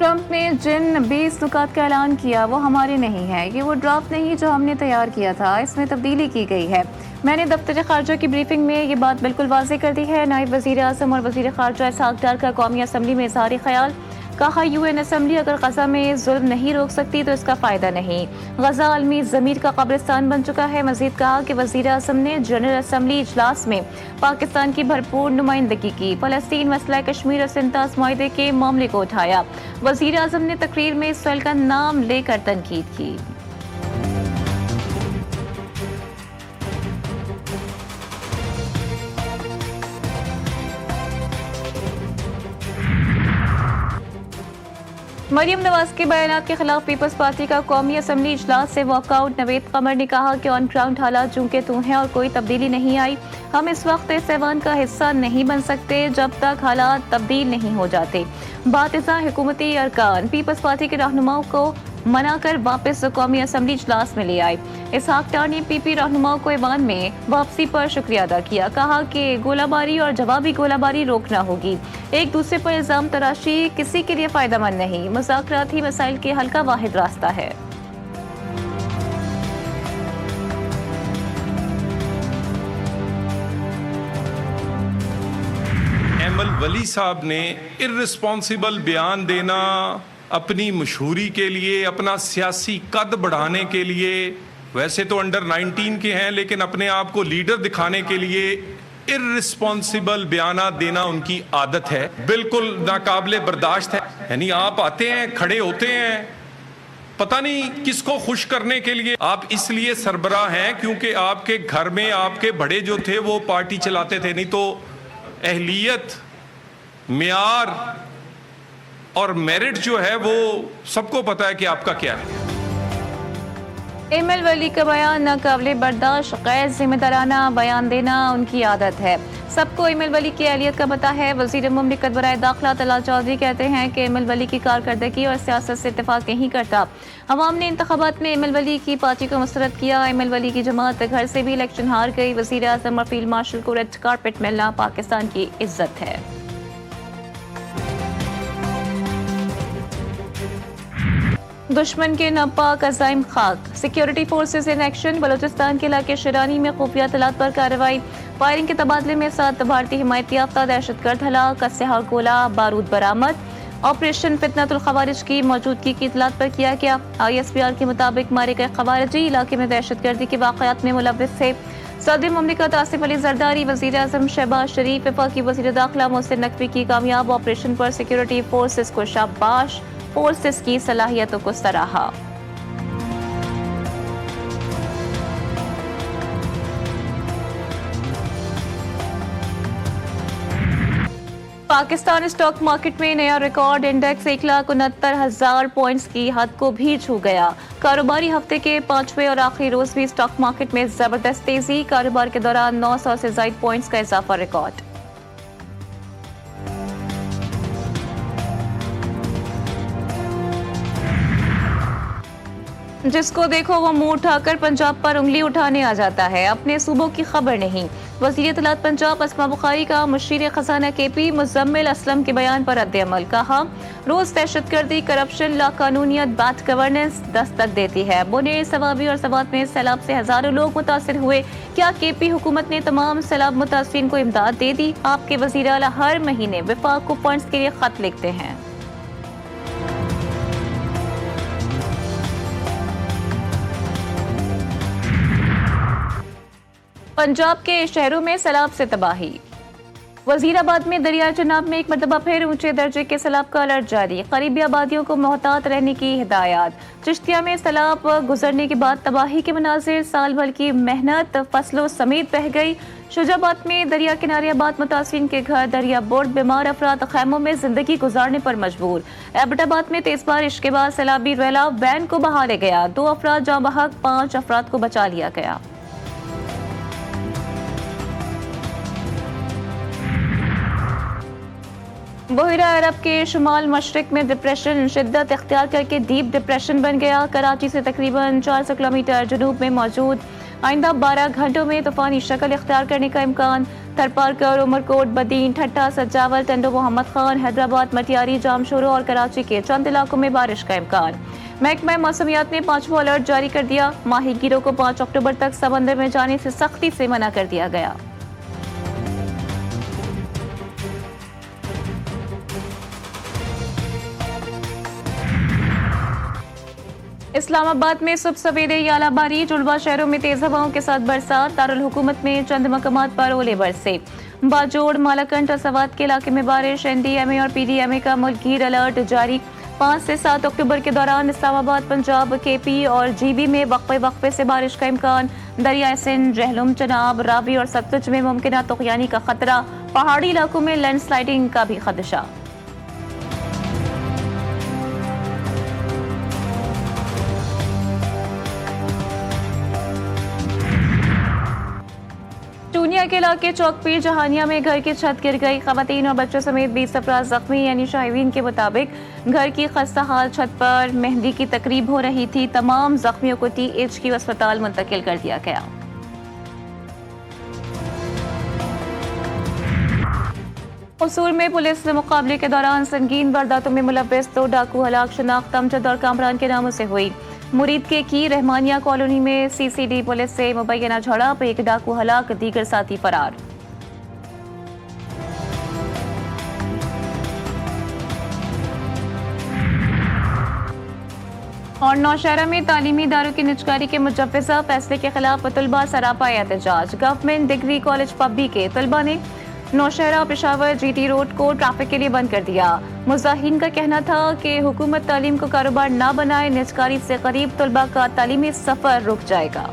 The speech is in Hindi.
ट्रंप ने जिन 20 नुकात का ऐलान किया वो हमारे नहीं है। ये वो ड्राफ्ट नहीं जो हमने तैयार किया था, इसमें तब्दीली की गई है। मैंने दफ्तर खारजा की ब्रीफिंग में ये बात बिल्कुल वाज़ेह कर दी है। नायब वज़ीर आज़म और वज़ीर खारजा इसहाक डार का कौमी असम्बली में इज़हार ख्याल। कहा यूएन असम्बली अगर गजा में जुल्म नहीं रोक सकती तो इसका फ़ायदा नहीं। गजा आलमी ज़मीर का कब्रिस्तान बन चुका है। मज़ीद कहा कि वज़ीर आज़म ने जनरल असम्बली इजलास में पाकिस्तान की भरपूर नुमाइंदगी की। फ़लस्तीन मसला कश्मीर और सिंतास मुआहदे के मामले को उठाया। वज़ीर आज़म ने तकरीर में इसराइल का नाम लेकर तनकीद की। मरियम नवाज के बयानात के खिलाफ पीपल्स पार्टी का कौमी असम्बली इजलास से वॉकआउट। नवेद कमर ने कहा कि ऑन ग्राउंड हालात चूंकि तू हैं और कोई तब्दीली नहीं आई, हम इस वक्त इस ऐवान का हिस्सा नहीं बन सकते जब तक हालात तब्दील नहीं हो जाते। बातिज़ा हुकूमती अरकान पीपल्स पार्टी के रहनुमाओं को मना कर वापस कौमी असम्बली इजलास में ले आए। इसहाक डार ने पीपी रहनुमाओं को ऐवान में वापसी पर शुक्रिया अदा किया। कहा कि गोलाबारी और जवाबी गोलाबारी रोकना होगी। एक दूसरे पर इल्जाम तराशी किसी के लिए फायदेमंद नहीं। मुज़ाकरात ही मसाइल के हल का वाहिद रास्ता है। एमल वली साहब ने इर्रिस्पॉन्सिबल बयान देना अपनी मशहूरी के लिए, अपना सियासी कद बढ़ाने के लिए, वैसे तो अंडर 19 के हैं लेकिन अपने आप को लीडर दिखाने के लिए इर्रिस्पॉन्सिबल बयाना देना उनकी आदत है, बिल्कुल नाकाबिले बर्दाश्त है। यानी आप आते हैं, खड़े होते हैं, पता नहीं किसको खुश करने के लिए। आप इसलिए सरबराह हैं क्योंकि आपके घर में आपके बड़े जो थे वो पार्टी चलाते थे, नहीं तो अहलियत, मियार और मेरिट जो है वो सबको पता है कि आपका क्या है। एमएल वली का बयान नाकाबिले बर्दाश्त, गैर जिम्मेदाराना बयान देना उनकी आदत है। सबको एमएल वली की अहलियत का पता है। वज़ीर मुमलिकत बराए दाखिला तलाल चौधरी कहते हैं कि एमएल वली की कारकर्दगी और सियासत से इत्तेफाक नहीं करता। अवाम ने इंतखाबात में एमएल वली की पार्टी को मुस्तरद किया। एमएल वली की जमात घर से भी इलेक्शन हार गई। वज़ीर आज़म और फील्ड मार्शल को रेड कारपेट मिलना पाकिस्तान की इज्जत है। दुश्मन के नापाक अज़ाइम खाक। Security forces in action. Balochistan के इलाके शिरानी में खुफिया इत्तलात पर कार्रवाई। फायरिंग के तबादले में 7 भारतीय हिमायत याफ्ता दहशतगर्द हलाक। अस्लहा गोला बारूद बरामद। ऑपरेशन फितनतुल खवारिज की मौजूदगी की इत्तलात पर किया गया। ISPR के मुताबिक मारे गए खवारिजी इलाके में दहशतगर्दी के वाक़यात में मुलव्विस थे। सदर मुमलिकत आसिफ अली जरदारी, वज़ीर आज़म शहबाज शरीफ, वफाकी वज़ीर दाखिला मोहसिन नकवी की कामयाब ऑपरेशन पर सिक्योरिटी फोर्सेज को शाबाश, फोर्सेस की सलाहियतों को सराहा। पाकिस्तान स्टॉक मार्केट में नया रिकॉर्ड इंडेक्स 1,69,000 पॉइंट्स की हद को भी छू गया। कारोबारी हफ्ते के 5वें और आखिरी रोज भी स्टॉक मार्केट में जबरदस्त तेजी। कारोबार के दौरान 900 से ज्यादा पॉइंट्स का इजाफा रिकॉर्ड। जिसको देखो वो मुंह उठाकर पंजाब पर उंगली उठाने आ जाता है, अपने सूबों की खबर नहीं। वज़ीर इत्तलात पंजाब अस्मा बुखारी का मुशीर खजाना KP मुज़म्मिल असलम के बयान पर रद्द-ए-अमल। कहा रोज दहशतगर्दी, करप्शन, लाकानूनियत, बैड गवर्नेंस दस्तक देती है। बुनेर, सवाबी और सवात में सैलाब से हजारों लोग मुतासिर हुए। क्या KP हुकूमत ने तमाम सैलाब मुतासिरीन को इमदाद दे दी? आपके वज़ीर आला हर महीने विफाक को फंड्स के लिए खत लिखते हैं। पंजाब के शहरों में सैलाब से तबाही। वजीराबाद में दरिया चनाब में एक मरतबा फिर ऊंचे दर्जे के सैलाब का अलर्ट जारी। करीबी आबादियों को मोहतात रहने की हिदायत। चिश्तिया में सैलाब गुजरने के बाद तबाही के मनाजिर, साल भर की मेहनत फसलों समेत बह गई। शुजाबाद में दरिया किनारे आबाद मुतासिरीन के घर दरिया बोर्ड, बीमार अफराद खैमों में जिंदगी गुजारने पर मजबूर। एबटाबाद में तेज बारिश के बाद सैलाबी रेला वैन को बहा ले गया। 2 अफराद जाँ बहक, 5 अफराद को बचा लिया गया। बहिरा अरब के शुमाल मशरक में डिप्रेशन शिद्दत इख्तियार करके डीप डिप्रेशन बन गया। कराची से तकरीबन 400 किलोमीटर जनूब में मौजूद आइंदा 12 घंटों में तूफानी शक्ल इख्तियार करने का इम्कान। थरपारकर, उमरकोट, बदीन, ठट्टा, सज्जावल, टंडो मोहम्मद खान, हैदराबाद, मटियारी, जामशोरो और कराची के चंद इलाकों में बारिश का इम्कान। महकमा मौसमियात ने 5वां अलर्ट जारी कर दिया। माहीगीरों को 5 अक्टूबर तक समंदर में जाने से सख्ती से मना कर दिया गया। इस्लामाबाद में सुबह सवेरे याला बारिश, जुड़वा शहरों में तेज हवाओं के साथ बरसात। दारुल हुकूमत में चंद मकामात पर ओले बरसे। बाजोड़, मालाकंड और सवात के इलाके में बारिश। NDMA और PDMA का मुल्कगीर अलर्ट जारी। 5 से 7 अक्टूबर के दौरान इस्लामाबाद, पंजाब, KP और GB में वक्फे से बारिश का इम्कान। दरियाए सिंध, जहलुम, चनाब, रावी और सतलुज में मुमकिन तुग़यानी का खतरा। पहाड़ी इलाकों में लैंडस्लाइडिंग का भी खदशा। चूनिया के इलाके चौकपीर जहानिया में घर की छत गिर गई। खवातीन और बच्चों समेत 20 अफराद जख्मी। यानी शाहिदीन के मुताबिक घर की खस्ता हाल छत पर मेहंदी की तकरीब हो रही थी। तमाम जख्मियों को THQ अस्पताल मुंतकिल कर दिया गया। उसूल में पुलिस मुकाबले के दौरान संगीन वारदातों में मुलव्वस 2 डाकू हलाक। शनाख्त अमजद और कामरान के नामों से हुई। मुरीद के की रहमानिया कॉलोनी में CCD पुलिस से मुबैना झड़प, 1 डाकू हलाक, दीगर साथी फरार। और नौशहरा में तालीमी इदारों की निजकारी के मुजव्वज़ा फैसले के खिलाफ तलबा सरापा एहतजाज। गवर्नमेंट डिग्री कॉलेज पब्बी के तलबा ने नौशहरा पेशावर GT रोड को ट्रैफिक के लिए बंद कर दिया। मुजाहिरीन का कहना था कि हुकूमत तालीम को कारोबार ना बनाए, निजकारी से करीब तलबा का तालीमी सफर रुक जाएगा।